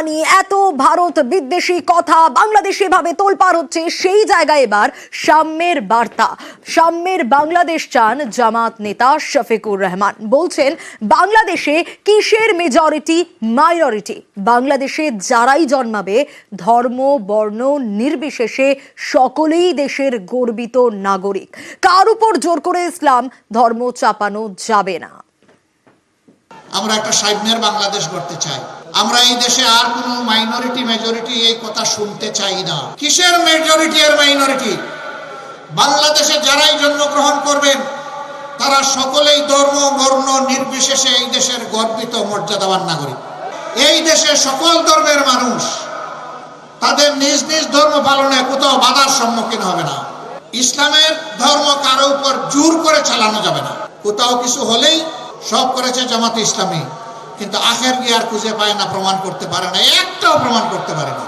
হানাহানি, এত ভারত বিদ্বেষী কথা বাংলাদেশে ভাবে তোলপাড় হচ্ছে, সেই জায়গায় এবার সাম্যের বার্তা। সাম্যের বাংলাদেশ চান জামাত নেতা শফিকুর রহমান। বলছেন, বাংলাদেশে কিসের মেজরিটি মাইনরিটি, বাংলাদেশে যারাই জন্মাবে ধর্ম বর্ণ নির্বিশেষে সকলেই দেশের গর্বিত নাগরিক। কার উপর জোর করে ইসলাম ধর্ম চাপানো যাবে না। আমরা একটা সাম্যের বাংলাদেশ গড়তে চাই। আমরা এই দেশে আর কোনো মাইনরিটি মেজরিটি এই কথা শুনতে চাই না। কিসের মেজরিটি আর মাইনরিটি? বাংলাদেশে যারাই জন্মগ্রহণ করবেন তারা সকলেই ধর্ম বর্ণ নির্বিশেষে এই দেশের গর্বিত মর্যাদাবান নাগরিক। এই দেশে সকল ধর্মের মানুষ তাদের নিজ নিজ ধর্ম পালনে কোথাও বাধার সম্মুখীন হবে না। ইসলামের ধর্ম কারো উপর জোর করে চালানো যাবে না। কোথাও কিছু হলেই সব করেছে জামাতে ইসলামী, কিন্তু আখের গিয়ে আর খুঁজে পায় না, প্রমাণ করতে পারে না, একটাও প্রমাণ করতে পারে না।